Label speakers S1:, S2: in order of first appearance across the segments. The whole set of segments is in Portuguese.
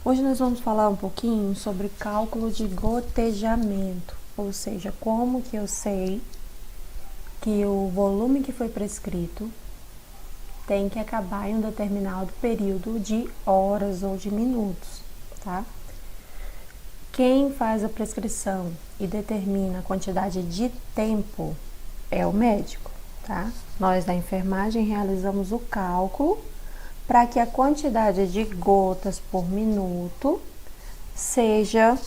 S1: Hoje nós vamos falar um pouquinho sobre cálculo de gotejamento, ou seja, como que eu sei que o volume que foi prescrito tem que acabar em um determinado período de horas ou de minutos, tá? Quem faz a prescrição e determina a quantidade de tempo é o médico, tá? Nós da enfermagem realizamos o cálculo para que a quantidade de gotas por minuto seja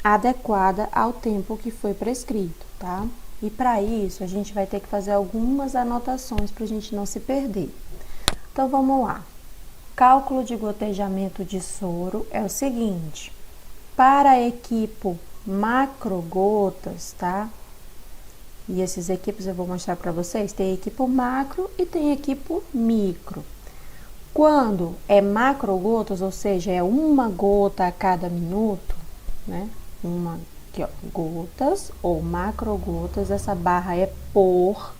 S1: adequada ao tempo que foi prescrito, tá? E para isso a gente vai ter que fazer algumas anotações para a gente não se perder. Então vamos lá. Cálculo de gotejamento de soro é o seguinte: para equipo macrogotas, tá? E esses equipos eu vou mostrar para vocês. Tem equipo macro e tem equipo micro. Quando é macrogotas, ou seja, é uma gota a cada minuto, né? Uma aqui, ó, gotas ou macrogotas, essa barra é por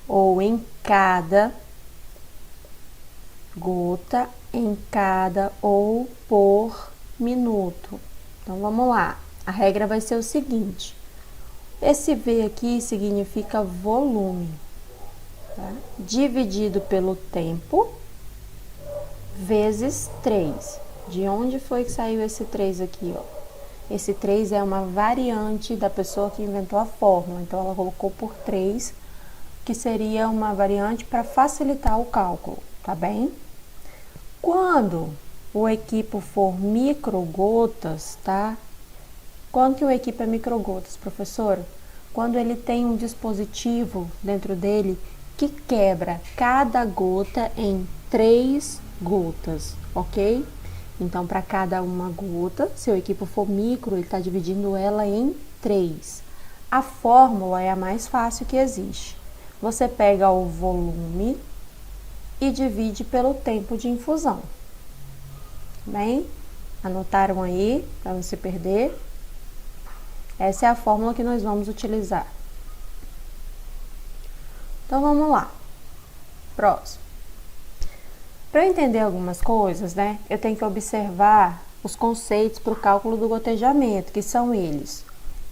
S1: ou em cada gota, em cada ou por minuto. Então vamos lá. A regra vai ser o seguinte: esse V aqui significa volume, tá? Dividido pelo tempo vezes 3. De onde foi que saiu esse 3 aqui, ó? Esse 3 é uma variante da pessoa que inventou a fórmula, então ela colocou por 3, que seria uma variante para facilitar o cálculo, tá bem? Quando o equipo for microgotas, tá? Quando que o equipo é microgotas, professora? Quando ele tem um dispositivo dentro dele que quebra cada gota em 3 gotas, ok? Então, para cada uma gota, se o equipo for micro, ele está dividindo ela em 3. A fórmula é a mais fácil que existe. Você pega o volume e divide pelo tempo de infusão. Bem, anotaram aí, para não se perder? Essa é a fórmula que nós vamos utilizar. Então, vamos lá. Próximo. Para eu entender algumas coisas, né, eu tenho que observar os conceitos para o cálculo do gotejamento, que são eles.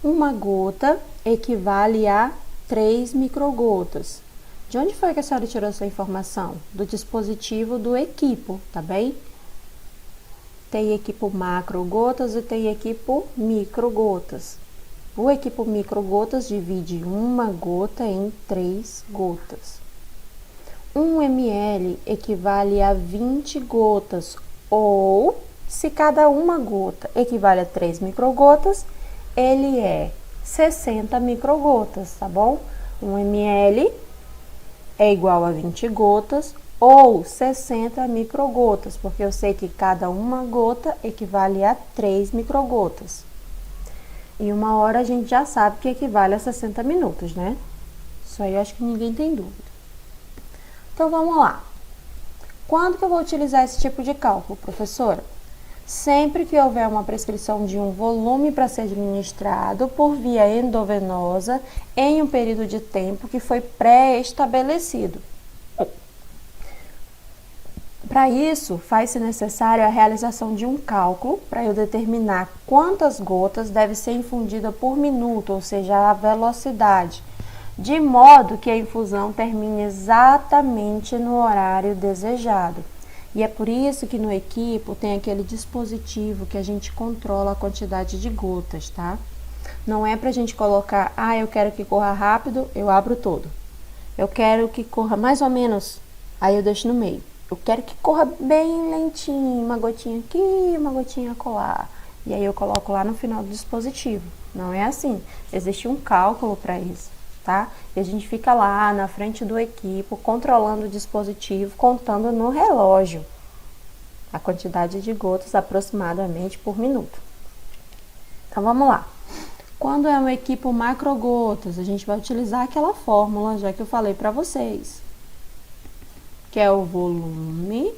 S1: Uma gota equivale a 3 microgotas. De onde foi que a senhora tirou essa informação? Do dispositivo do equipo, tá bem? Tem equipo macrogotas e tem equipo microgotas. O equipo microgotas divide uma gota em 3 gotas. 1 ml equivale a 20 gotas, ou, se cada uma gota equivale a 3 microgotas, ele é 60 microgotas, tá bom? 1 ml é igual a 20 gotas, ou 60 microgotas, porque eu sei que cada uma gota equivale a 3 microgotas. Em 1 hora a gente já sabe que equivale a 60 minutos, né? Isso aí eu acho que ninguém tem dúvida. Então, vamos lá. Quando que eu vou utilizar esse tipo de cálculo, professora? Sempre que houver uma prescrição de um volume para ser administrado por via endovenosa em um período de tempo que foi pré-estabelecido. Para isso, faz-se necessário a realização de um cálculo para eu determinar quantas gotas deve ser infundida por minuto, ou seja, a velocidade, de modo que a infusão termine exatamente no horário desejado. E é por isso que no equipo tem aquele dispositivo que a gente controla a quantidade de gotas, tá? Não é pra gente colocar, eu quero que corra rápido, eu abro todo. Eu quero que corra mais ou menos, aí eu deixo no meio. Eu quero que corra bem lentinho, uma gotinha aqui, uma gotinha acolá. E aí eu coloco lá no final do dispositivo. Não é assim, existe um cálculo para isso. Tá? E a gente fica lá na frente do equipo, controlando o dispositivo, contando no relógio a quantidade de gotas aproximadamente por minuto. Então, vamos lá. Quando é um equipo macrogotas, a gente vai utilizar aquela fórmula, já que eu falei para vocês, que é o volume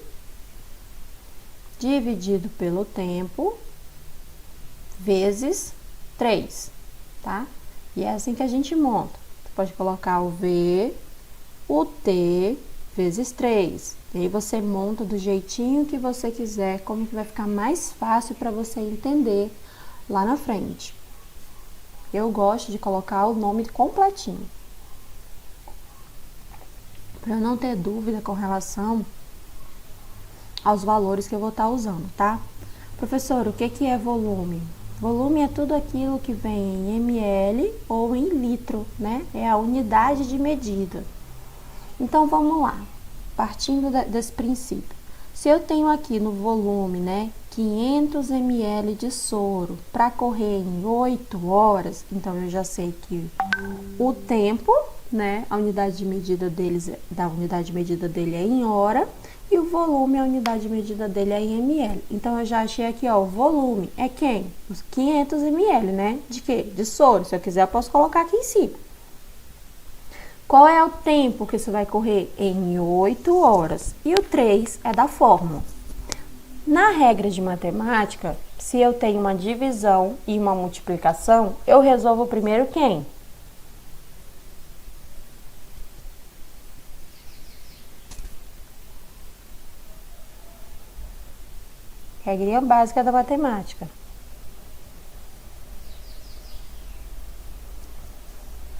S1: dividido pelo tempo vezes 3, tá? E é assim que a gente monta. Pode colocar o V, o T vezes 3. E aí você monta do jeitinho que você quiser, como que vai ficar mais fácil para você entender lá na frente. Eu gosto de colocar o nome completinho, para eu não ter dúvida com relação aos valores que eu vou estar usando, tá? Professor, o que é volume? Volume é tudo aquilo que vem em ml ou em litro, né? É a unidade de medida. Então, vamos lá. Partindo desse princípio. Se eu tenho aqui no volume, né, 500 ml de soro para correr em 8 horas, então eu já sei que o tempo, né, a unidade de medida dele é em hora, e o volume, a unidade de medida dele é em ml. Então eu já achei aqui, ó, o volume é quem? Os 500 ml, né? De quê? De soro. Se eu quiser, eu posso colocar aqui em cima. Qual é o tempo que isso vai correr? Em 8 horas. E o 3 é da fórmula. Na regra de matemática, se eu tenho uma divisão e uma multiplicação, eu resolvo primeiro quem? Regrinha básica da matemática.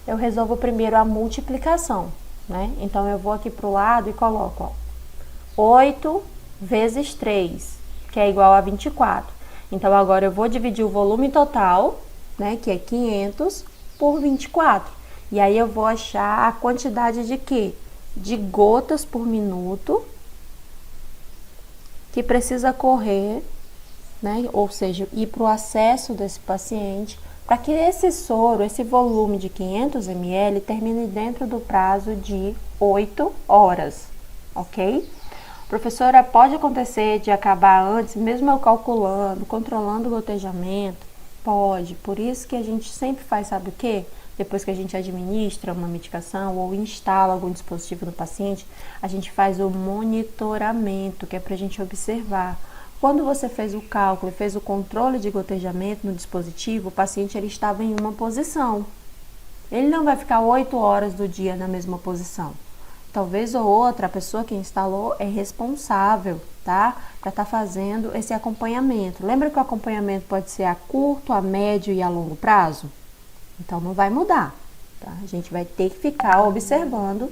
S1: Eu resolvo primeiro a multiplicação, né? Então, eu vou aqui para o lado e coloco, ó, 8 vezes 3, que é igual a 24. Então, agora eu vou dividir o volume total, né, que é 500, por 24. E aí, eu vou achar a quantidade de quê? De gotas por minuto que precisa correr, né? Ou seja, ir para o acesso desse paciente, para que esse soro, esse volume de 500 ml, termine dentro do prazo de 8 horas, ok? Professora, pode acontecer de acabar antes, mesmo eu calculando, controlando o gotejamento? Pode, por isso que a gente sempre faz, sabe o quê? Depois que a gente administra uma medicação ou instala algum dispositivo no paciente, a gente faz o monitoramento, que é para a gente observar. Quando você fez o cálculo e fez o controle de gotejamento no dispositivo, o paciente ele estava em uma posição. Ele não vai ficar 8 horas do dia na mesma posição. Talvez ou outra, a pessoa que instalou é responsável, tá? Para estar fazendo esse acompanhamento. Lembra que o acompanhamento pode ser a curto, a médio e a longo prazo? Então, não vai mudar, tá? A gente vai ter que ficar observando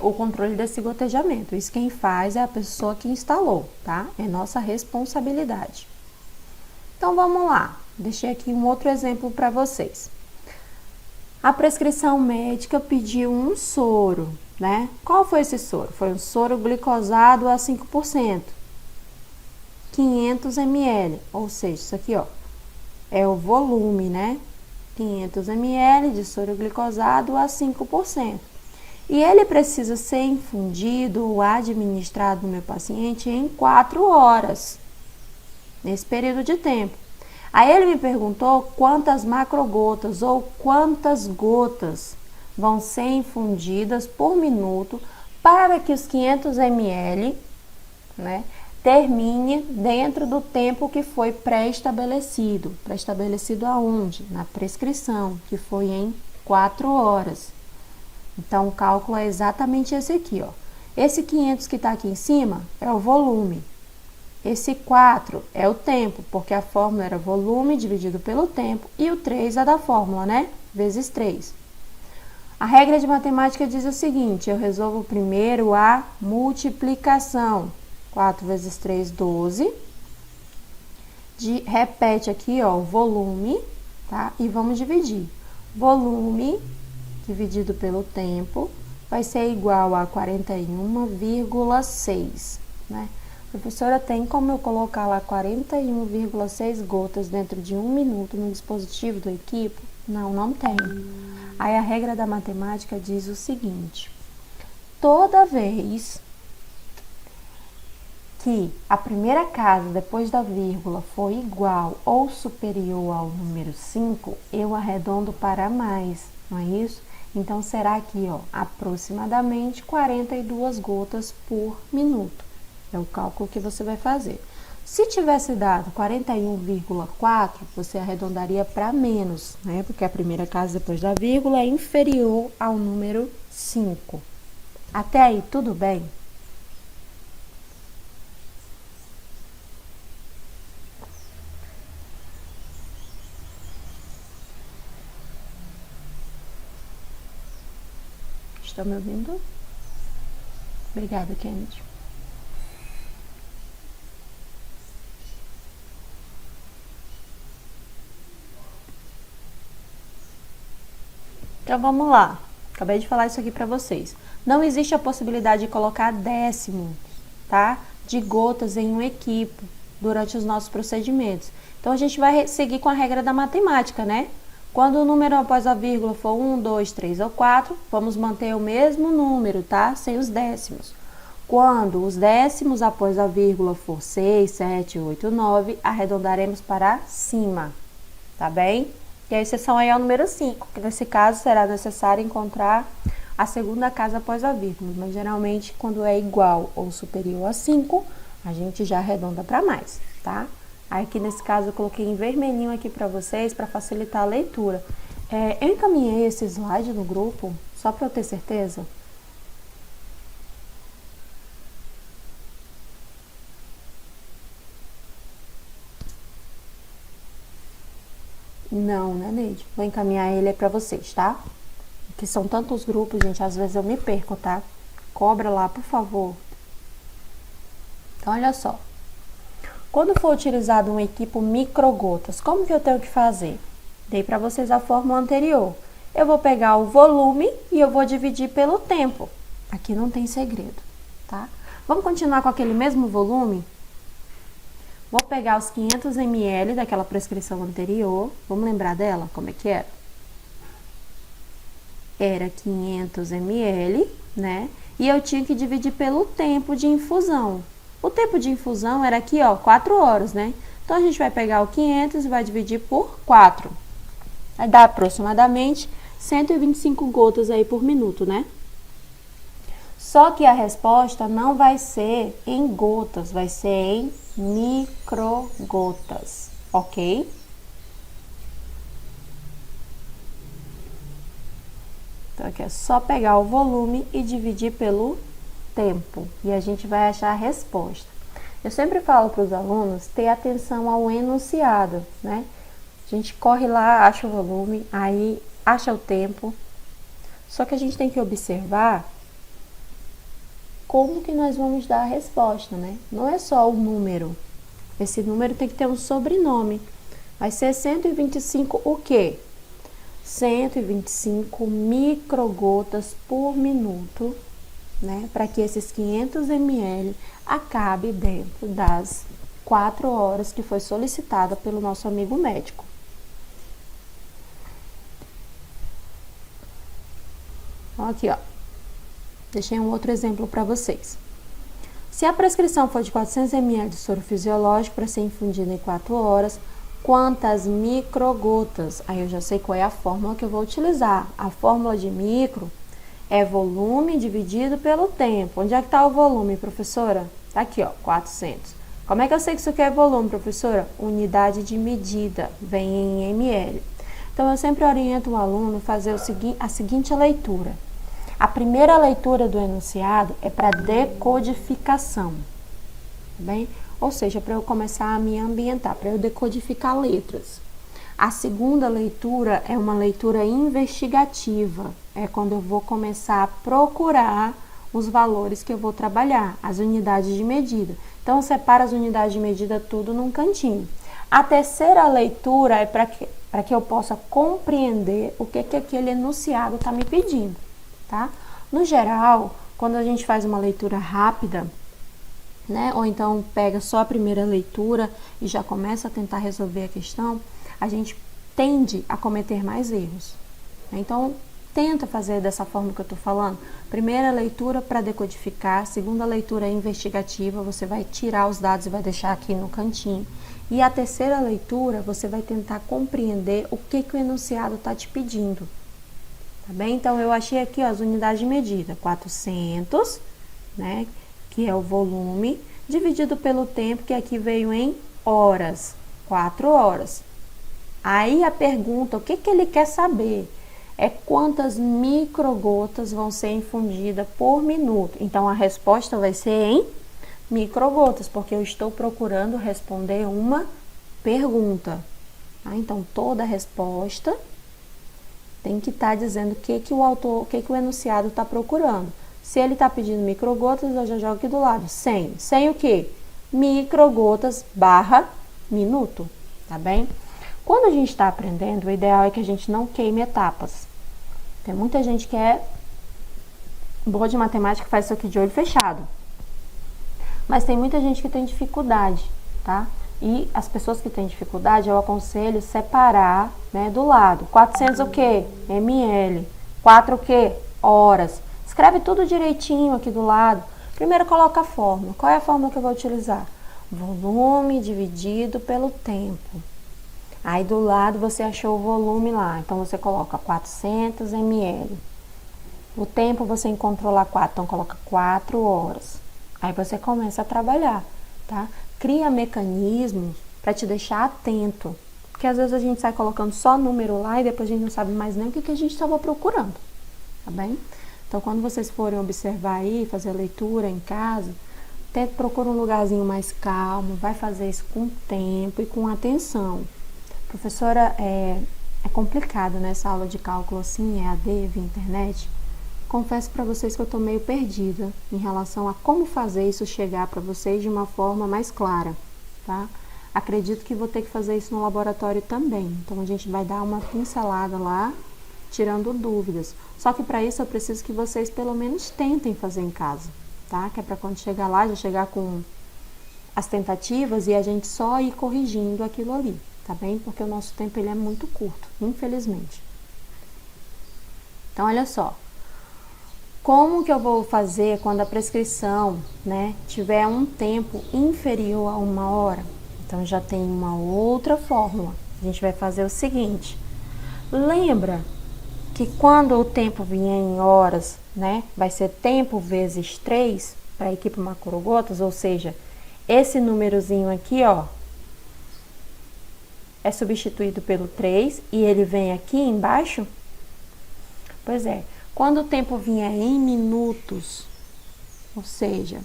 S1: o controle desse gotejamento. Isso quem faz é a pessoa que instalou, tá? É nossa responsabilidade. Então, vamos lá. Deixei aqui um outro exemplo para vocês. A prescrição médica pediu um soro, né? Qual foi esse soro? Foi um soro glicosado a 5%. 500 ml, ou seja, isso aqui, ó, é o volume, né? 500 ml de soro glicosado a 5%. E ele precisa ser infundido ou administrado no meu paciente em 4 horas, nesse período de tempo. Aí ele me perguntou quantas macrogotas ou quantas gotas vão ser infundidas por minuto para que os 500 ml, né, termine dentro do tempo que foi pré-estabelecido. Pré-estabelecido aonde? Na prescrição, que foi em 4 horas. Então, o cálculo é exatamente esse aqui, ó. Esse 500 que está aqui em cima é o volume. Esse 4 é o tempo, porque a fórmula era volume dividido pelo tempo, e o 3 é da fórmula, né? Vezes 3. A regra de matemática diz o seguinte, eu resolvo primeiro a multiplicação. 4 vezes 3, 12. Repete aqui, ó, o volume, tá? E vamos dividir. Volume dividido pelo tempo vai ser igual a 41,6, né? Professora, tem como eu colocar lá 41,6 gotas dentro de 1 minuto no dispositivo do equipo? Não, não tem. Aí a regra da matemática diz o seguinte, toda vez que a primeira casa depois da vírgula for igual ou superior ao número 5, eu arredondo para mais, não é isso? Então, será aqui, ó, aproximadamente 42 gotas por minuto. É o cálculo que você vai fazer. Se tivesse dado 41,4, você arredondaria para menos, né? Porque a primeira casa depois da vírgula é inferior ao número 5. Até aí, tudo bem? Estão me ouvindo? Obrigada, Kennedy. Então vamos lá. Acabei de falar isso aqui para vocês. Não existe a possibilidade de colocar décimos, tá? De gotas em um equipo durante os nossos procedimentos. Então a gente vai seguir com a regra da matemática, né? Quando o número após a vírgula for 1, 2, 3 ou 4, vamos manter o mesmo número, tá? Sem os décimos. Quando os décimos após a vírgula for 6, 7, 8, 9, arredondaremos para cima, tá bem? E a exceção aí é o número 5, que nesse caso será necessário encontrar a segunda casa após a vírgula. Mas geralmente, quando é igual ou superior a 5, a gente já arredonda para mais, tá? Aí aqui nesse caso eu coloquei em vermelhinho aqui para vocês, para facilitar a leitura. Eu encaminhei esse slide no grupo, só para eu ter certeza. Não, né, Neide? Vou encaminhar ele para vocês, tá? Que são tantos grupos, gente, às vezes eu me perco, tá? Cobra lá, por favor. Então, olha só. Quando for utilizado um equipo microgotas, como que eu tenho que fazer? Dei para vocês a fórmula anterior. Eu vou pegar o volume e eu vou dividir pelo tempo. Aqui não tem segredo, tá? Vamos continuar com aquele mesmo volume? Vou pegar os 500 ml daquela prescrição anterior. Vamos lembrar dela? Como é que era? Era 500 ml, né? E eu tinha que dividir pelo tempo de infusão. O tempo de infusão era aqui, ó, 4 horas, né? Então, a gente vai pegar o 500 e vai dividir por 4. Vai dar aproximadamente 125 gotas aí por minuto, né? Só que a resposta não vai ser em gotas, vai ser em microgotas, ok? Então, aqui é só pegar o volume e dividir pelo tempo. E a gente vai achar a resposta. Eu sempre falo para os alunos ter atenção ao enunciado, né? A gente corre lá, acha o volume, aí acha o tempo. Só que a gente tem que observar como que nós vamos dar a resposta, né? Não é só o número. Esse número tem que ter um sobrenome. Vai ser 125 o quê? 125 microgotas por minuto, né? Para que esses 500 ml acabe dentro das 4 horas que foi solicitada pelo nosso amigo médico. Aqui, ó. Deixei um outro exemplo para vocês. Se a prescrição for de 400 ml de soro fisiológico para ser infundido em 4 horas, quantas microgotas? Aí eu já sei qual é a fórmula que eu vou utilizar. A fórmula de micro é volume dividido pelo tempo. Onde é que está o volume, professora? Está aqui, ó, 400. Como é que eu sei que isso aqui é volume, professora? Unidade de medida, vem em ml. Então, eu sempre oriento o aluno a fazer a seguinte leitura. A primeira leitura do enunciado é para decodificação, tá bem? Ou seja, para eu começar a me ambientar, para eu decodificar letras. A segunda leitura é uma leitura investigativa, é quando eu vou começar a procurar os valores que eu vou trabalhar, as unidades de medida. Então, eu separo as unidades de medida tudo num cantinho. A terceira leitura é para que eu possa compreender o que aquele enunciado está me pedindo, tá? No geral, quando a gente faz uma leitura rápida, né, ou então pega só a primeira leitura e já começa a tentar resolver a questão, a gente tende a cometer mais erros. Então, tenta fazer dessa forma que eu estou falando. Primeira leitura para decodificar, segunda leitura investigativa, você vai tirar os dados e vai deixar aqui no cantinho. E a terceira leitura, você vai tentar compreender o que o enunciado está te pedindo. Tá bem? Então, eu achei aqui, ó, as unidades de medida, 400, né, que é o volume, dividido pelo tempo, que aqui veio em horas, 4 horas. Aí a pergunta, o que ele quer saber? é quantas microgotas vão ser infundidas por minuto. Então, a resposta vai ser em microgotas, porque eu estou procurando responder uma pergunta. Tá? Então, toda resposta tem que estar dizendo o que o autor, o que o enunciado está procurando. Se ele está pedindo microgotas, eu já jogo aqui do lado. 100. 100 o quê? Microgotas barra minuto, tá bem? Quando a gente está aprendendo, o ideal é que a gente não queime etapas. Tem muita gente que é boa de matemática que faz isso aqui de olho fechado. Mas tem muita gente que tem dificuldade, tá? E as pessoas que têm dificuldade, eu aconselho separar, né, do lado. 400 o quê? ml. 4 o quê? Horas. Escreve tudo direitinho aqui do lado. Primeiro coloca a fórmula. Qual é a fórmula que eu vou utilizar? Volume dividido pelo tempo. Aí do lado você achou o volume lá. Então você coloca 400 ml. O tempo você encontrou lá 4, então coloca 4 horas. Aí você começa a trabalhar, tá? Cria mecanismos para te deixar atento. Porque às vezes a gente sai colocando só número lá e depois a gente não sabe mais nem o que a gente estava procurando, tá bem? Então, quando vocês forem observar aí, fazer a leitura em casa, procura um lugarzinho mais calmo, vai fazer isso com tempo e com atenção. Professora, é complicado, né, essa aula de cálculo assim, EAD, via internet. Confesso para vocês que eu estou meio perdida em relação a como fazer isso chegar para vocês de uma forma mais clara, tá? Acredito que vou ter que fazer isso no laboratório também. Então, a gente vai dar uma pincelada lá, tirando dúvidas. Só que para isso eu preciso que vocês pelo menos tentem fazer em casa, tá? Que é para quando chegar lá, já chegar com as tentativas e a gente só ir corrigindo aquilo ali, tá bem? Porque o nosso tempo ele é muito curto, infelizmente. Então, olha só. Como que eu vou fazer quando a prescrição, né, tiver um tempo inferior a 1 hora? Então, já tem uma outra fórmula. A gente vai fazer o seguinte. Lembra que quando o tempo vier em horas, né, vai ser tempo vezes 3 para a equipe macrogotas, ou seja, esse númerozinho aqui, ó, é substituído pelo 3 e ele vem aqui embaixo? Pois é. Quando o tempo vier em minutos, ou seja,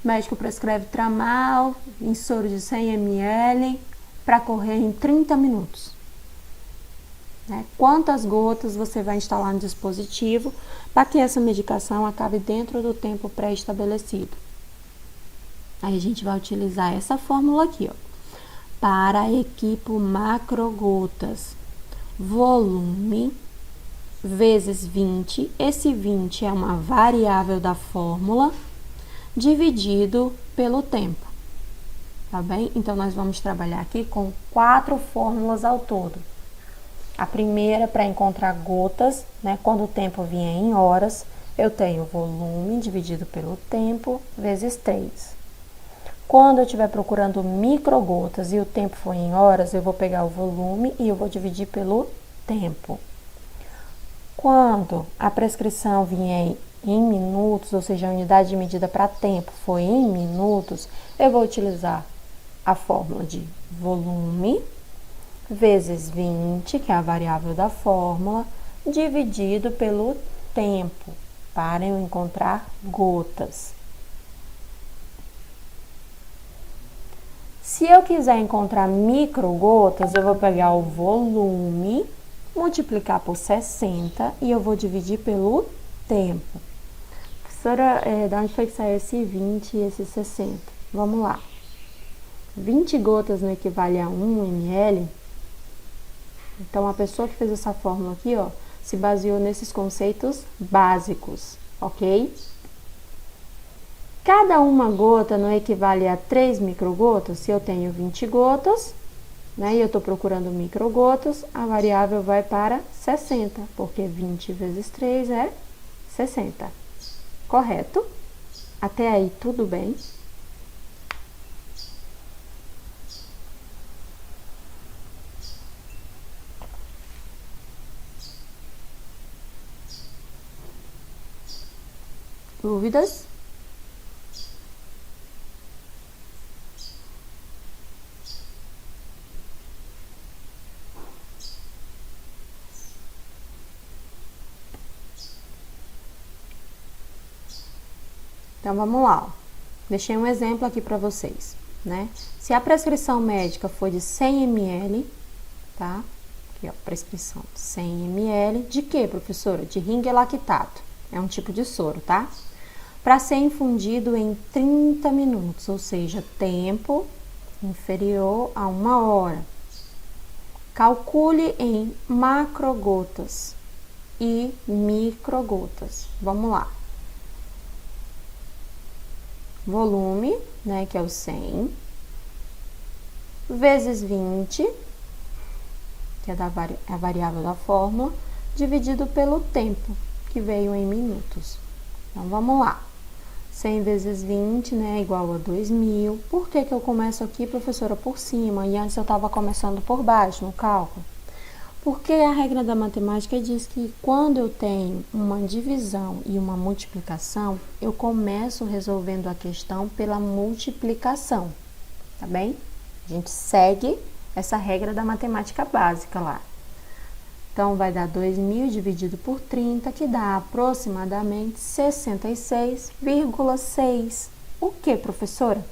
S1: o médico prescreve tramal em soro de 100 ml para correr em 30 minutos. Né? Quantas gotas você vai instalar no dispositivo para que essa medicação acabe dentro do tempo pré-estabelecido? Aí a gente vai utilizar essa fórmula aqui, ó. Para a equipe macrogotas, volume vezes 20, esse 20 é uma variável da fórmula, dividido pelo tempo, tá bem? Então, nós vamos trabalhar aqui com 4 fórmulas ao todo. A primeira, para encontrar gotas, né? Quando o tempo vier em horas, eu tenho volume dividido pelo tempo, vezes 3. Quando eu estiver procurando microgotas e o tempo for em horas, eu vou pegar o volume e eu vou dividir pelo tempo. Quando a prescrição vier em minutos, ou seja, a unidade de medida para tempo for em minutos, eu vou utilizar a fórmula de volume vezes 20, que é a variável da fórmula, dividido pelo tempo, para eu encontrar gotas. Se eu quiser encontrar microgotas, eu vou pegar o volume, multiplicar por 60 e eu vou dividir pelo tempo. Professora, de onde foi que saiu esse 20 e esse 60? Vamos lá. 20 gotas não equivale a 1 ml. Então, a pessoa que fez essa fórmula aqui, ó, se baseou nesses conceitos básicos, ok? Cada uma gota não equivale a 3 microgotas. Se eu tenho 20 gotas, né, e eu estou procurando microgotas, a variável vai para 60, porque 20 vezes 3 é 60. Correto? Até aí, tudo bem? Dúvidas? Então, vamos lá. Ó. Deixei um exemplo aqui para vocês, né? Se a prescrição médica for de 100 ml, tá? Aqui, ó, prescrição 100 ml. De quê, professora? De ring lactato. É um tipo de soro, tá? Para ser infundido em 30 minutos, ou seja, tempo inferior a 1 hora. Calcule em macrogotas e microgotas. Vamos lá. Volume, né, que é o 100, vezes 20, que é a variável da fórmula, dividido pelo tempo, que veio em minutos. Então, vamos lá. 100 vezes 20, né, é igual a 2.000. Por que que eu começo aqui, professora, por cima, e antes eu estava começando por baixo no cálculo? Porque a regra da matemática diz que quando eu tenho uma divisão e uma multiplicação, eu começo resolvendo a questão pela multiplicação, tá bem? A gente segue essa regra da matemática básica lá. Então, vai dar 2.000 dividido por 30, que dá aproximadamente 66,6. O que, professora?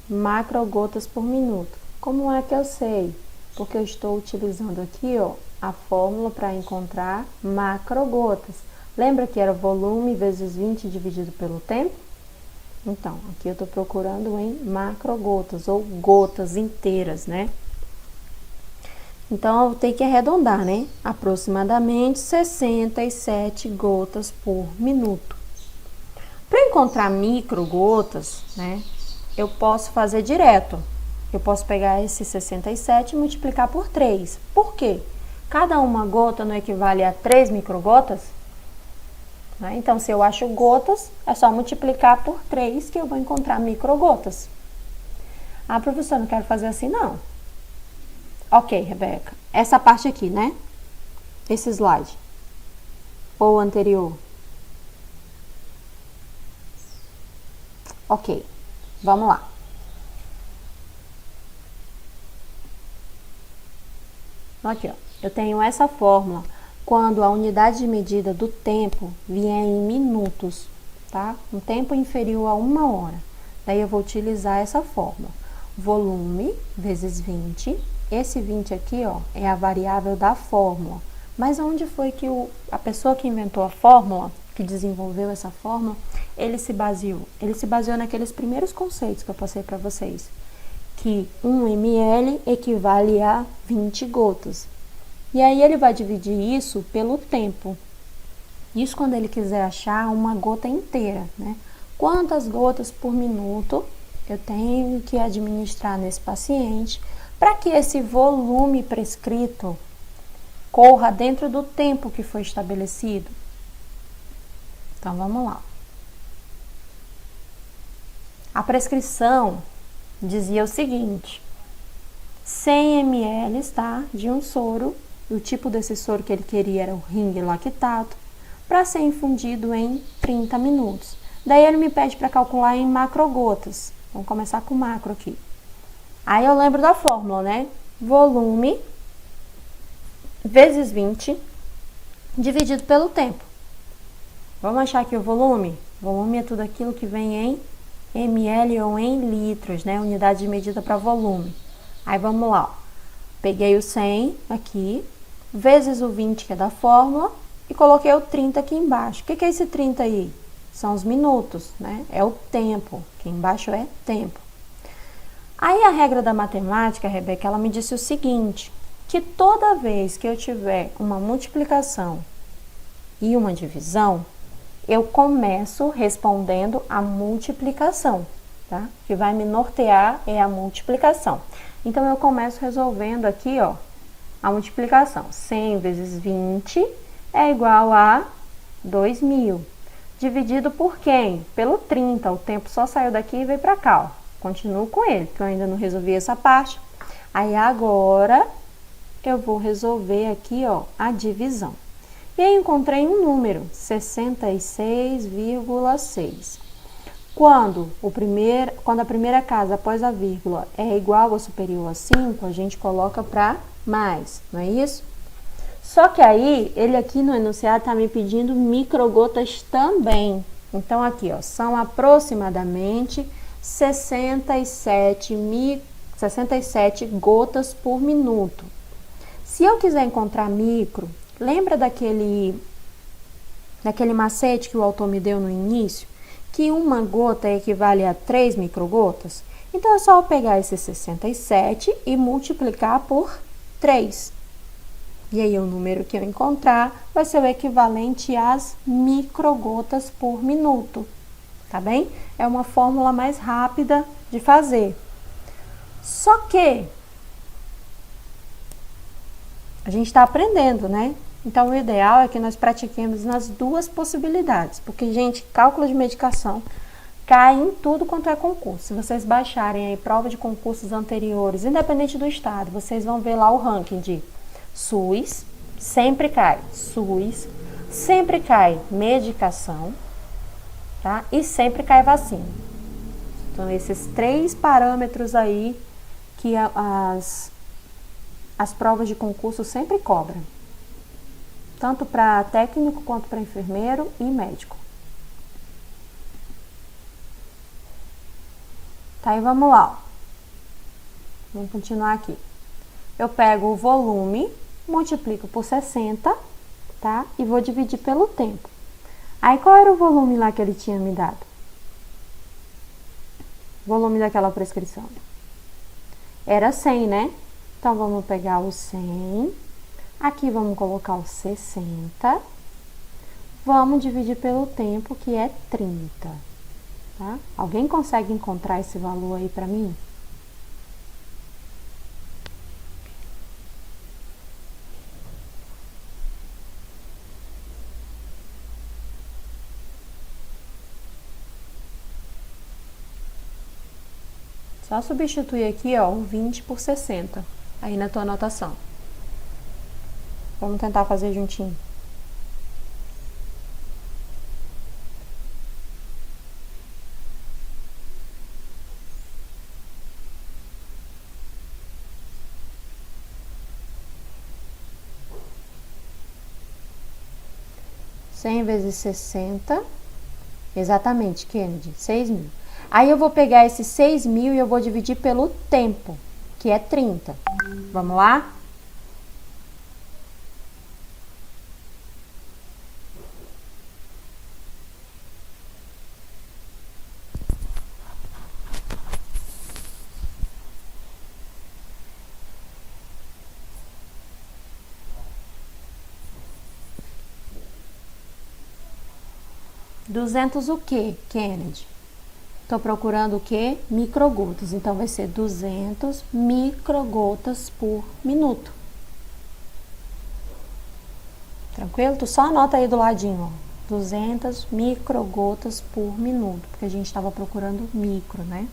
S1: Macrogotas por minuto. Como é que eu sei? Porque eu estou utilizando aqui, ó, a fórmula para encontrar macrogotas. Lembra que era volume vezes 20 dividido pelo tempo? Então, aqui eu estou procurando em macrogotas, ou gotas inteiras, né? Então, eu tenho que arredondar, né? Aproximadamente 67 gotas por minuto. Para encontrar microgotas, né? Eu posso fazer direto. Eu posso pegar esse 67 e multiplicar por 3. Por quê? Cada uma gota não equivale a 3 microgotas? Né? Então, se eu acho gotas, é só multiplicar por 3 que eu vou encontrar microgotas. Ah, professora, não quero fazer assim, não. Ok, Rebeca. Essa parte aqui, né? Esse slide. Ou o anterior. Ok, vamos lá. Aqui, ó. Eu tenho essa fórmula quando a unidade de medida do tempo vier em minutos, tá? Um tempo inferior a 1 hora. Daí eu vou utilizar essa fórmula. Volume vezes 20. Esse 20 aqui, ó, é a variável da fórmula. Mas onde foi que a pessoa que inventou a fórmula, que desenvolveu essa fórmula, ele se baseou? Ele se baseou naqueles primeiros conceitos que eu passei para vocês. Que 1 ml equivale a 20 gotas. E aí ele vai dividir isso pelo tempo. Isso quando ele quiser achar uma gota inteira, né? Quantas gotas por minuto eu tenho que administrar nesse paciente para que esse volume prescrito corra dentro do tempo que foi estabelecido? Então, vamos lá. A prescrição dizia o seguinte: 100 ml, tá, de um soro, e o tipo desse soro que ele queria era o ring lactato, para ser infundido em 30 minutos. Daí ele me pede para calcular em macrogotas. Vamos começar com macro aqui. Aí eu lembro da fórmula, né? Volume vezes 20 dividido pelo tempo. Vamos achar aqui o volume? Volume é tudo aquilo que vem em ml ou em litros, né? Unidade de medida para volume. Aí vamos lá, ó. Peguei o 100 aqui, vezes o 20 que é da fórmula, e coloquei o 30 aqui embaixo. O que é esse 30 aí? São os minutos, né? É o tempo. Aqui embaixo é tempo. Aí a regra da matemática, Rebeca, ela me disse o seguinte, que toda vez que eu tiver uma multiplicação e uma divisão, eu começo respondendo a multiplicação, tá? O que vai me nortear é a multiplicação. Então, eu começo resolvendo aqui, ó, a multiplicação. 100 vezes 20 é igual a 2.000. Dividido por quem? Pelo 30. O tempo só saiu daqui e veio para cá, ó. Continuo com ele, porque eu ainda não resolvi essa parte. Aí, agora, eu vou resolver aqui, ó, a divisão. E aí, encontrei um número, 66,6. Quando a primeira casa após a vírgula é igual ou superior a 5, a gente coloca para mais, não é isso? Só que aí, ele aqui no enunciado está me pedindo microgotas também. Então, aqui, ó, são aproximadamente 67 gotas por minuto. Se eu quiser encontrar micro, lembra daquele macete que o autor me deu no início? Que uma gota equivale a 3 microgotas? Então, é só eu pegar esse 67 e multiplicar por 3. E aí, o número que eu encontrar vai ser o equivalente às microgotas por minuto, tá bem? É uma fórmula mais rápida de fazer. Só que a gente está aprendendo, né? Então, o ideal é que nós pratiquemos nas duas possibilidades, porque, gente, cálculo de medicação cai em tudo quanto é concurso. Se vocês baixarem aí prova de concursos anteriores, independente do estado, vocês vão ver lá o ranking de SUS, sempre cai SUS, sempre cai medicação, tá? E sempre cai vacina. Então, esses 3 parâmetros aí que as provas de concurso sempre cobram, tanto para técnico quanto para enfermeiro e médico. Tá, e vamos lá. Vamos continuar aqui. Eu pego o volume, multiplico por 60, tá? E vou dividir pelo tempo. Aí, qual era o volume lá que ele tinha me dado? Volume daquela prescrição. Era 100, né? Então, vamos pegar o 100. Aqui, vamos colocar o 60. Vamos dividir pelo tempo, que é 30. Tá? Alguém consegue encontrar esse valor aí para mim? Só substituir aqui, ó, o 20 por 60, aí na tua anotação. Vamos tentar fazer juntinho. Cem vezes 60, exatamente, Kennedy, 6.000. Aí eu vou pegar esses 6.000 e eu vou dividir pelo tempo, que é 30. Vamos lá? Duzentos o quê, Kennedy? Estou procurando o quê? Microgotas. Então, vai ser 200 microgotas por minuto. Tranquilo? Tu só anota aí do ladinho, ó. 200 microgotas por minuto, porque a gente estava procurando micro, né?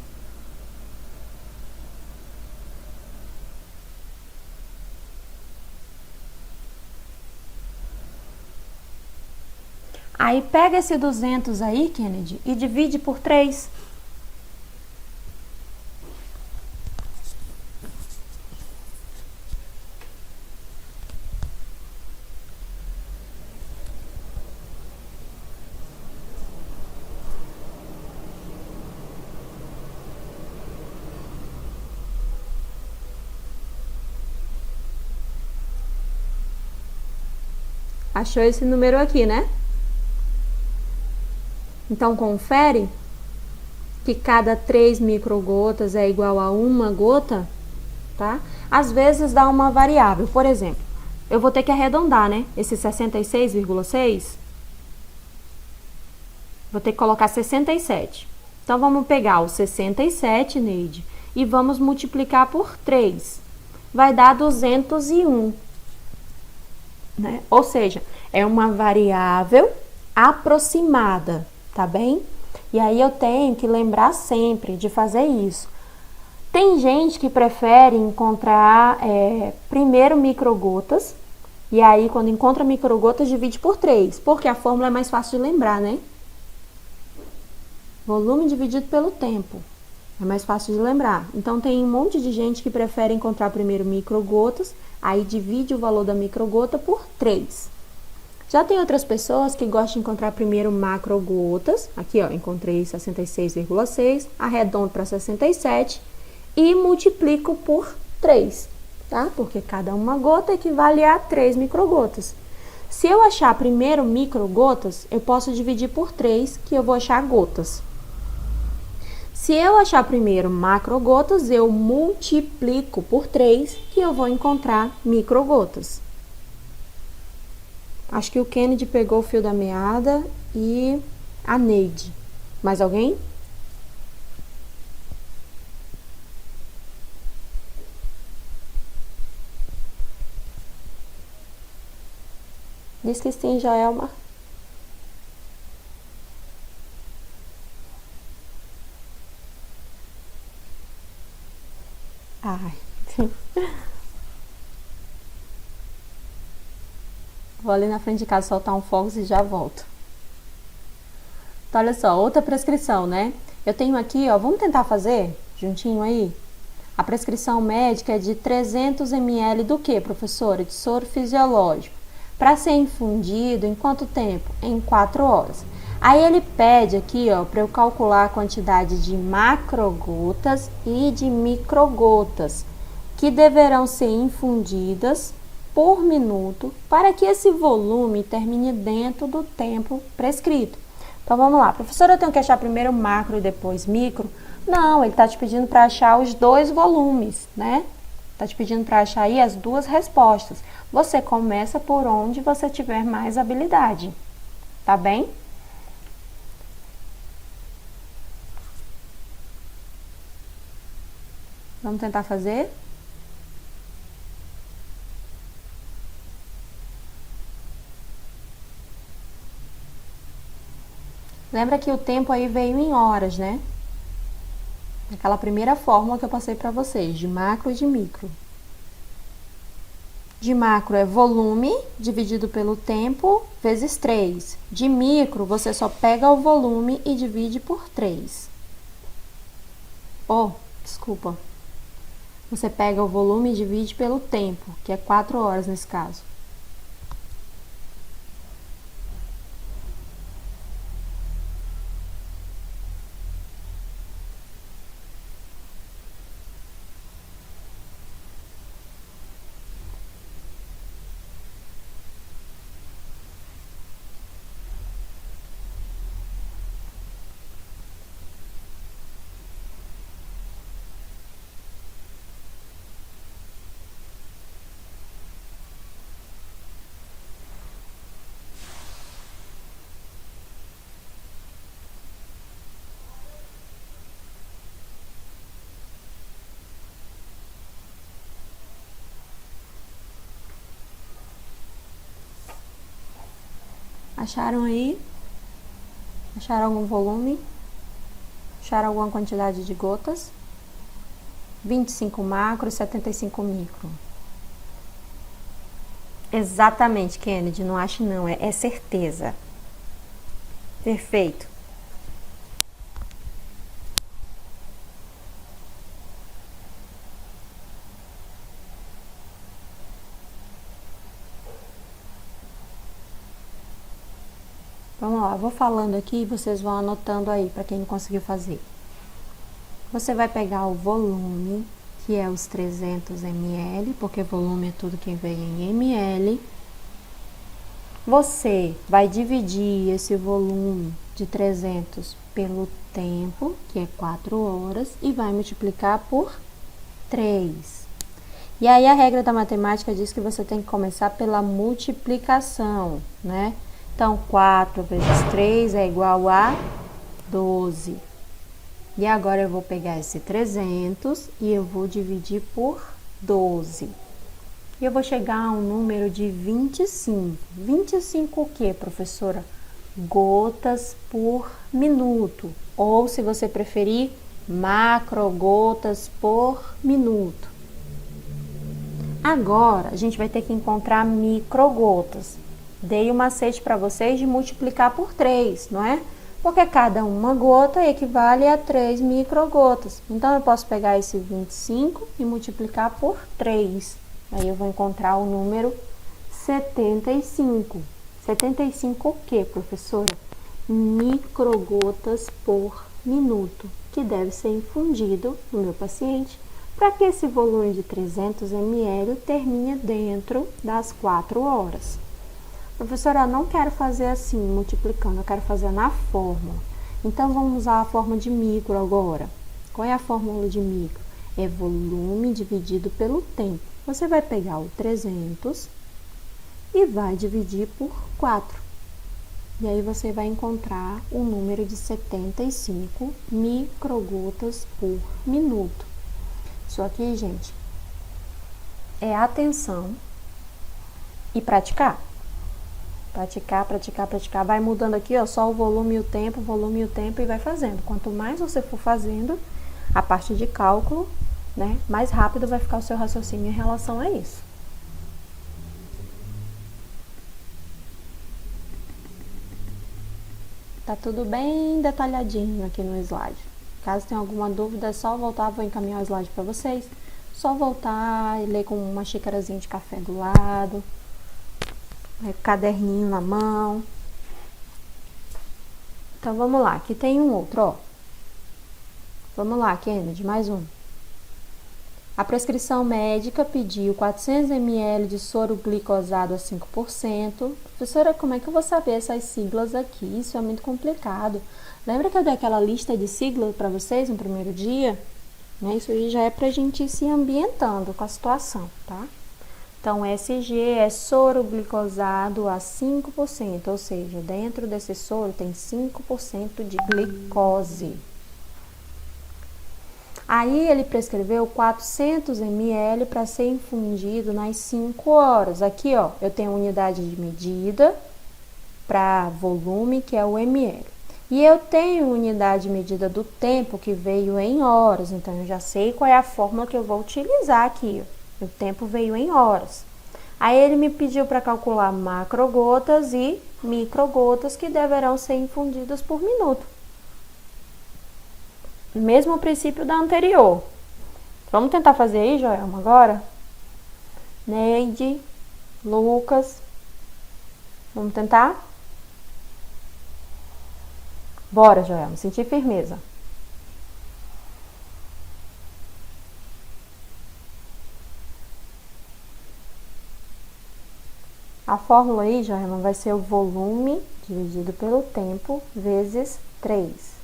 S1: Aí, pega esse 200 aí, Kennedy, e divide por 3. Achou esse número aqui, né? Então, confere que cada 3 microgotas é igual a 1 gota, tá? Às vezes dá uma variável. Por exemplo, eu vou ter que arredondar, né? Esse 66,6. Vou ter que colocar 67. Então, vamos pegar o 67, Neide, e vamos multiplicar por 3. Vai dar 201. Né? Ou seja, é uma variável aproximada, tá bem? E aí eu tenho que lembrar sempre de fazer isso. Tem gente que prefere encontrar primeiro microgotas, e aí quando encontra microgotas divide por 3, porque a fórmula é mais fácil de lembrar, né? Volume dividido pelo tempo. É mais fácil de lembrar. Então, tem um monte de gente que prefere encontrar primeiro microgotas, aí divide o valor da microgota por 3. Já tem outras pessoas que gostam de encontrar primeiro macrogotas. Aqui, ó, encontrei 66,6, arredondo para 67 e multiplico por 3, tá? Porque cada uma gota equivale a 3 microgotas. Se eu achar primeiro microgotas, eu posso dividir por 3, que eu vou achar gotas. Se eu achar primeiro macrogotas, eu multiplico por 3, que eu vou encontrar microgotas. Acho que o Kennedy pegou o fio da meada e a Neide. Mais alguém? Diz que sim, Joelma. Ai. Vou ali na frente de casa soltar um fogos e já volto. Então, olha só, outra prescrição, né? Eu tenho aqui, ó, vamos tentar fazer juntinho aí? A prescrição médica é de 300 ml do que, professora? De soro fisiológico. Para ser infundido, em quanto tempo? Em 4 horas. Aí ele pede aqui, ó, para eu calcular a quantidade de macrogotas e de microgotas que deverão ser infundidas por minuto para que esse volume termine dentro do tempo prescrito. Então vamos lá, professora, eu tenho que achar primeiro macro e depois micro? Não, ele está te pedindo para achar os dois volumes, né? Está te pedindo para achar aí as duas respostas. Você começa por onde você tiver mais habilidade, tá bem? Vamos tentar fazer? Lembra que o tempo aí veio em horas, né? Aquela primeira fórmula que eu passei para vocês, de macro e de micro. De macro é volume dividido pelo tempo vezes 3. De micro, você só pega o volume e divide por 3. Desculpa. Você pega o volume e divide pelo tempo, que é 4 horas nesse caso. Acharam aí? Acharam algum volume? Acharam alguma quantidade de gotas? 25 macro e 75 micro. Exatamente, Kennedy, não acho não, é certeza. Perfeito. Vamos lá, vou falando aqui e vocês vão anotando aí para quem não conseguiu fazer. Você vai pegar o volume, que é os 300 ml, porque volume é tudo que vem em ml. Você vai dividir esse volume de 300 pelo tempo, que é 4 horas, e vai multiplicar por 3. E aí a regra da matemática diz que você tem que começar pela multiplicação, né? Então, 4 vezes 3 é igual a 12. E agora eu vou pegar esse 300 e eu vou dividir por 12. E eu vou chegar a um número de 25. 25 o quê, professora? Gotas por minuto. Ou, se você preferir, macrogotas por minuto. Agora, a gente vai ter que encontrar microgotas. Dei um macete para vocês de multiplicar por 3, não é? Porque cada uma gota equivale a 3 microgotas. Então, eu posso pegar esse 25 e multiplicar por 3. Aí eu vou encontrar o número 75. 75 o quê, professora? Microgotas por minuto, que deve ser infundido no meu paciente para que esse volume de 300 ml termine dentro das 4 horas. Professora, eu não quero fazer assim, multiplicando, eu quero fazer na fórmula. Então, vamos usar a fórmula de micro agora. Qual é a fórmula de micro? É volume dividido pelo tempo. Você vai pegar o 300 e vai dividir por 4. E aí você vai encontrar o número de 75 microgotas por minuto. Isso aqui, gente, é atenção e praticar. Praticar, praticar, praticar. Vai mudando aqui, ó, só o volume e o tempo e vai fazendo. Quanto mais você for fazendo a parte de cálculo, né, mais rápido vai ficar o seu raciocínio em relação a isso. Tá tudo bem detalhadinho aqui no slide. Caso tenha alguma dúvida, é só voltar, vou encaminhar o slide para vocês. Só voltar e ler com uma xícarazinha de café do lado, caderninho na mão. Então, vamos lá, aqui tem um outro, ó. Vamos lá, Kennedy, mais um. A prescrição médica pediu 400 ml de soro glicosado a 5%. Professora, como é que eu vou saber essas siglas aqui? Isso é muito complicado. Lembra que eu dei aquela lista de siglas para vocês no primeiro dia? Isso aí já é para a gente ir se ambientando com a situação, tá? Então, SG é soro glicosado a 5%, ou seja, dentro desse soro tem 5% de glicose. Aí, ele prescreveu 400 ml para ser infundido nas 5 horas. Aqui, ó, eu tenho unidade de medida para volume, que é o ml. E eu tenho unidade de medida do tempo, que veio em horas. Então, eu já sei qual é a fórmula que eu vou utilizar aqui. O tempo veio em horas. Aí, ele me pediu para calcular macrogotas e microgotas, que deverão ser infundidas por minuto. Mesmo princípio da anterior. Vamos tentar fazer aí, Joelma, agora? Neide, Lucas. Vamos tentar? Bora, Joelma, sentir firmeza. A fórmula aí, Joelma, vai ser o volume dividido pelo tempo vezes 3.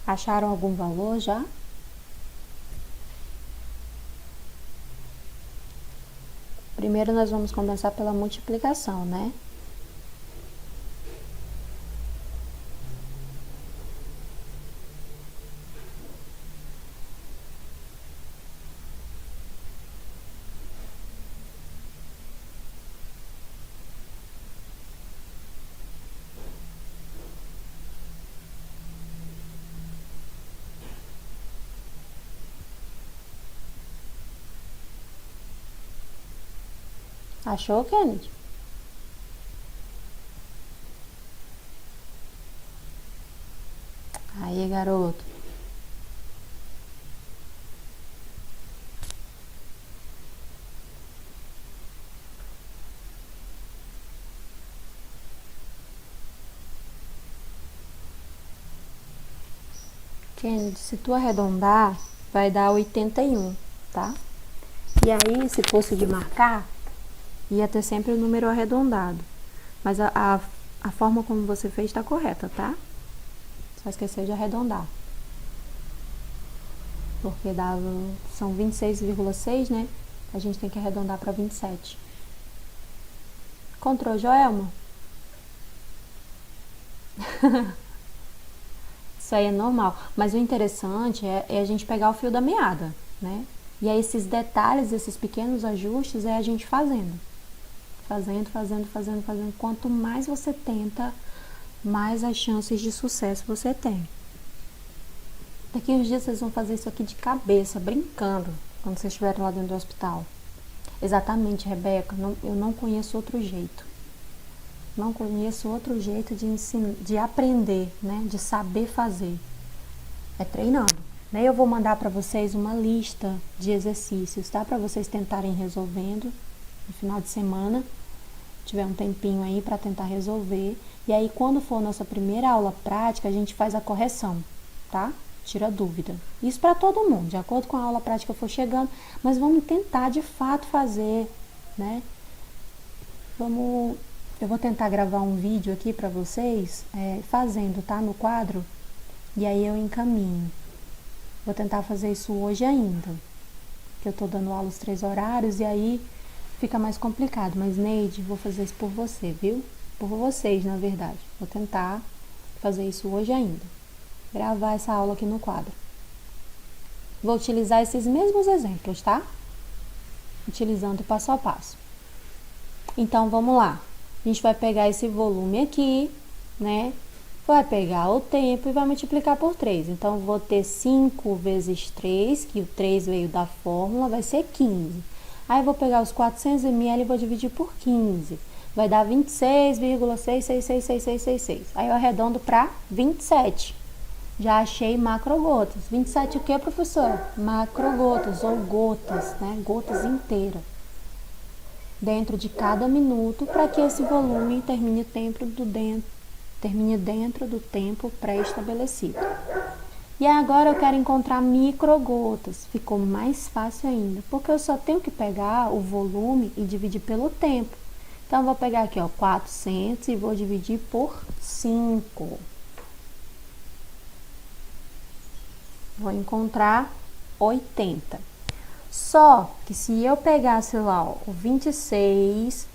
S1: Acharam algum valor já? Primeiro nós vamos começar pela multiplicação, né? Achou, Kennedy? Aí, garoto. Kennedy, se tu arredondar, vai dar 81, tá? E aí, se fosse de marcar, ia ter sempre o número arredondado. Mas a forma como você fez está correta, tá? Só esqueceu de arredondar. porque são 26,6, né? A gente tem que arredondar para 27. Encontrou, Joelma? Isso aí é normal. Mas o interessante é a gente pegar o fio da meada, né? E aí esses detalhes, esses pequenos ajustes, é a gente fazendo. Fazendo. Quanto mais você tenta, mais as chances de sucesso você tem. Daqui uns dias vocês vão fazer isso aqui de cabeça, brincando, quando vocês estiverem lá dentro do hospital. Exatamente, Rebeca, eu não conheço outro jeito. Não conheço outro jeito de ensinar, de aprender, né? De saber fazer. É treinando. Né? Eu vou mandar para vocês uma lista de exercícios, tá? Para vocês tentarem resolvendo no final de semana. Tiver um tempinho aí para tentar resolver. E aí, quando for nossa primeira aula prática, a gente faz a correção, tá? Tira dúvida. Isso para todo mundo, de acordo com a aula prática for chegando. Mas vamos tentar de fato fazer, né? Eu vou tentar gravar um vídeo aqui para vocês, fazendo, tá? No quadro. E aí eu encaminho. Vou tentar fazer isso hoje ainda. Que eu tô dando aula os 3 horários e aí fica mais complicado. Mas, Neide, vou fazer isso por você, viu? Por vocês, na verdade. Vou tentar fazer isso hoje ainda. Gravar essa aula aqui no quadro. Vou utilizar esses mesmos exemplos, tá? Utilizando passo a passo. Então, vamos lá. A gente vai pegar esse volume aqui, né? Vai pegar o tempo e vai multiplicar por 3. Então, vou ter 5 vezes 3, que o 3 veio da fórmula, vai ser 15. Aí, vou pegar os 400 ml e vou dividir por 15. Vai dar 26,6666666. Aí, eu arredondo para 27. Já achei macrogotas. 27 o que, professora? Macrogotas, ou gotas, né? Gotas inteiras. Dentro de cada minuto, para que esse volume termine dentro do tempo pré-estabelecido. E agora eu quero encontrar microgotas. Ficou mais fácil ainda, porque eu só tenho que pegar o volume e dividir pelo tempo. Então, eu vou pegar aqui, ó, 400 e vou dividir por 5. Vou encontrar 80. Só que se eu pegasse lá, ó, o 26,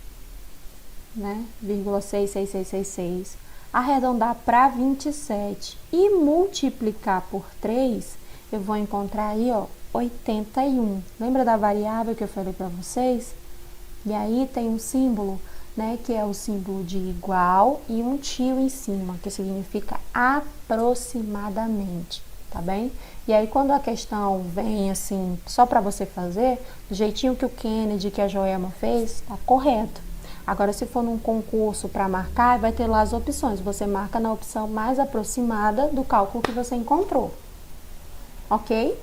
S1: né, 0,66666, arredondar para 27 e multiplicar por 3, eu vou encontrar aí, ó, 81. Lembra da variável que eu falei para vocês? E aí tem um símbolo, né, que é o símbolo de igual e um tio em cima, que significa aproximadamente, tá bem? E aí quando a questão vem assim, só para você fazer, do jeitinho que o Kennedy, que a Joelma fez, tá correto. Agora, se for num concurso para marcar, vai ter lá as opções. Você marca na opção mais aproximada do cálculo que você encontrou. Ok?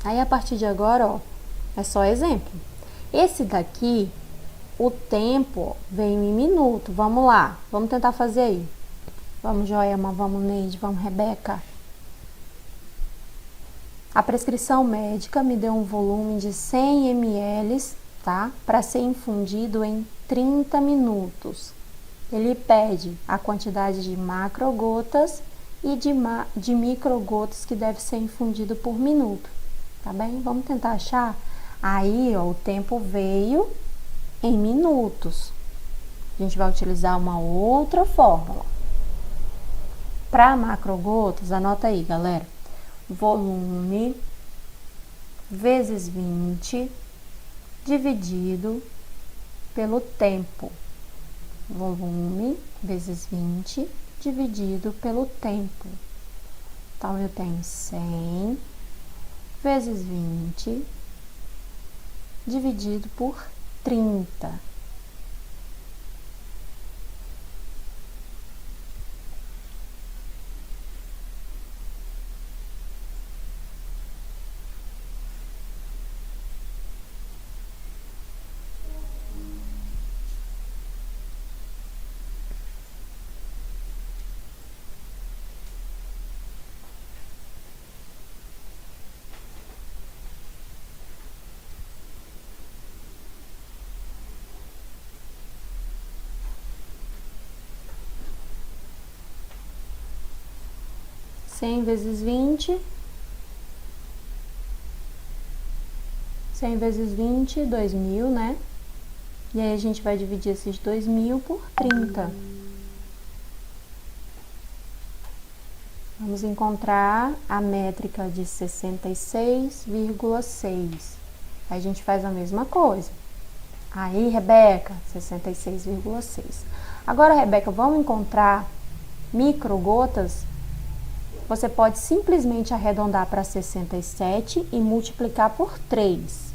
S1: Aí, a partir de agora, ó, é só exemplo. Esse daqui, o tempo veio em minuto. Vamos lá, vamos tentar fazer aí. Vamos, Joelma, vamos, Neide, vamos, Rebeca. A prescrição médica me deu um volume de 100 ml, tá? Para ser infundido em 30 minutos. Ele pede a quantidade de macrogotas e de microgotas que deve ser infundido por minuto, tá bem? Vamos tentar achar. Aí, ó, o tempo veio em minutos. A gente vai utilizar uma outra fórmula. Para macrogotas, anota aí, galera. Volume vezes 20 dividido pelo tempo. Volume vezes 20 dividido pelo tempo. Então, eu tenho 100 vezes 20 dividido por 30. 100 vezes 20. 100 vezes 20, 2.000, né? E aí a gente vai dividir esses 2.000 por 30. Vamos encontrar a métrica de 66,6. Aí a gente faz a mesma coisa. Aí, Rebeca, 66,6. Agora, Rebeca, vamos encontrar microgotas? Você pode simplesmente arredondar para 67 e multiplicar por 3.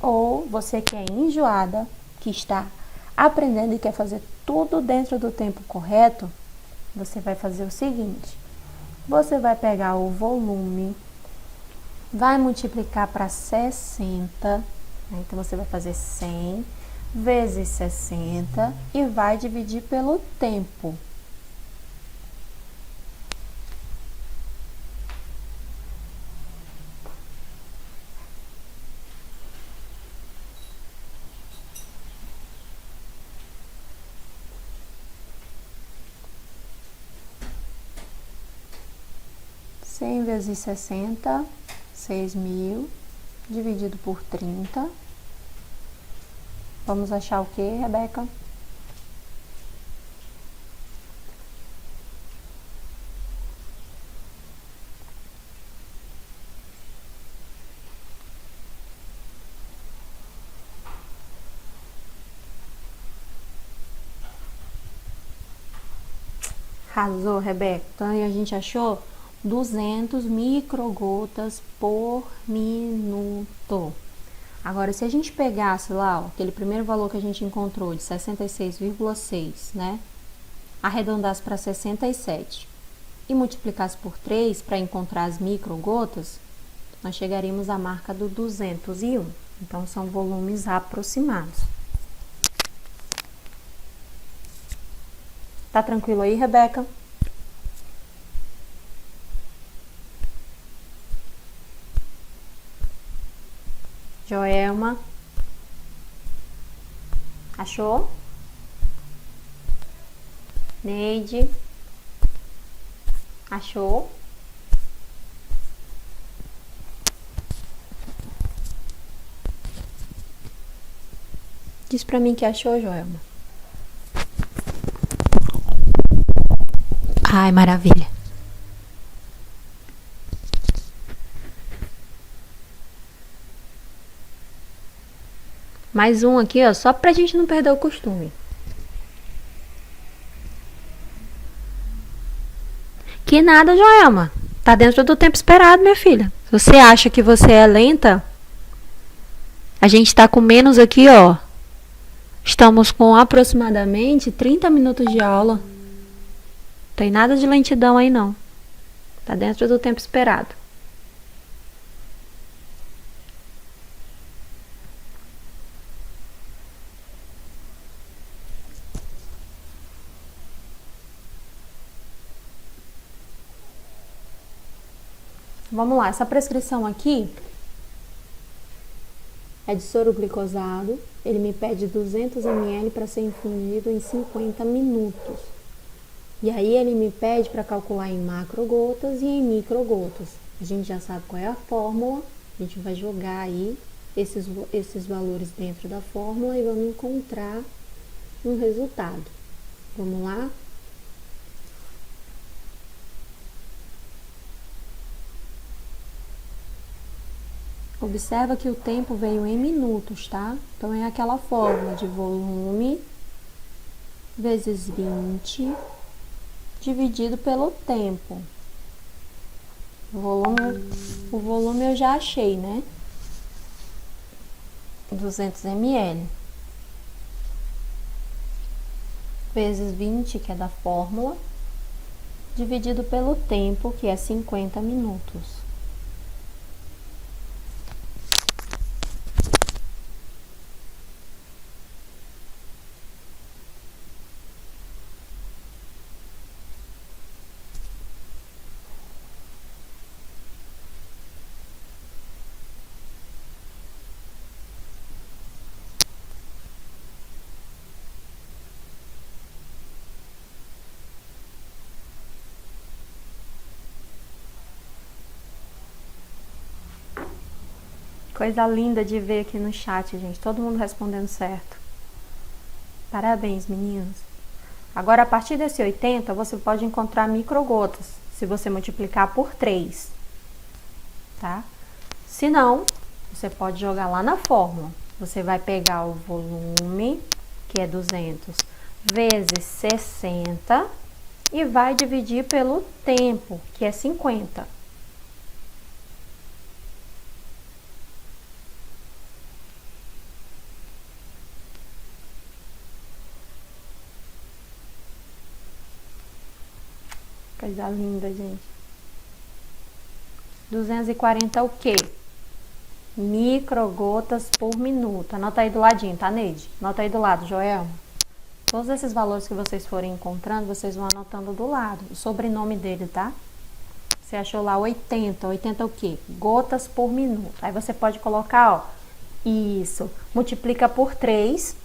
S1: Ou você que é enjoada, que está aprendendo e quer fazer tudo dentro do tempo correto, você vai fazer o seguinte: você vai pegar o volume, vai multiplicar para 60, então você vai fazer 100 vezes 60 e vai dividir pelo tempo. Cem vezes 60, 6.000, dividido por 30. Vamos achar o que, Rebeca? Arrasou, Rebeca. Então, a gente achou 200 microgotas por minuto. Agora, se a gente pegasse lá, ó, aquele primeiro valor que a gente encontrou de 66,6, né? Arredondasse para 67 e multiplicasse por 3 para encontrar as microgotas, nós chegaríamos à marca do 201. Então, são volumes aproximados. Tá tranquilo aí, Rebeca? Joelma? Achou? Neide? Achou? Diz pra mim que achou, Joelma. Ai, maravilha. Mais um aqui, ó, só pra gente não perder o costume. Que nada, Joelma. Tá dentro do tempo esperado, minha filha. Se você acha que você é lenta, a gente tá com menos aqui, ó. Estamos com aproximadamente 30 minutos de aula. Não tem nada de lentidão aí, não. Tá dentro do tempo esperado. Vamos lá, essa prescrição aqui é de soro glicosado. Ele me pede 200 ml para ser infundido em 50 minutos. E aí ele me pede para calcular em macrogotas e em microgotas. A gente já sabe qual é a fórmula. A gente vai jogar aí esses valores dentro da fórmula e vamos encontrar um resultado. Vamos lá? Observa que o tempo veio em minutos, tá? Então, é aquela fórmula de volume vezes 20 dividido pelo tempo. O volume eu já achei, né? 200 ml. Vezes 20, que é da fórmula, dividido pelo tempo, que é 50 minutos. Coisa linda de ver aqui no chat, gente. Todo mundo respondendo certo. Parabéns, meninos. Agora, a partir desse 80, você pode encontrar microgotas, se você multiplicar por 3, tá? Se não, você pode jogar lá na fórmula. Você vai pegar o volume, que é 200, vezes 60, e vai dividir pelo tempo, que é 50. Coisa linda, gente. 240 o quê? Microgotas por minuto. Anota aí do ladinho, tá, Neide? Anota aí do lado, Joelma. Todos esses valores que vocês forem encontrando, vocês vão anotando do lado. O sobrenome dele, tá? Você achou lá 80. 80 o quê? Gotas por minuto. Aí você pode colocar, ó, isso. Multiplica por 3,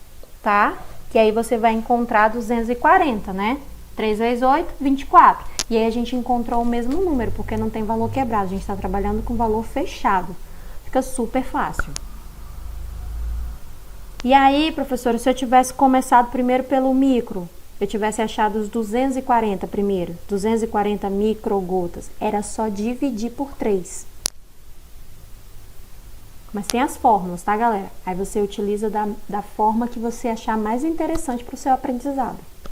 S1: tá? Que aí você vai encontrar 240, né? 3 vezes 8, 24. E aí a gente encontrou o mesmo número, porque não tem valor quebrado. A gente está trabalhando com valor fechado. Fica super fácil. E aí, professora, se eu tivesse começado primeiro pelo micro, eu tivesse achado os 240 primeiro, 240 microgotas, era só dividir por 3. Mas tem as fórmulas, tá, galera? Aí você utiliza da forma que você achar mais interessante para o seu aprendizado.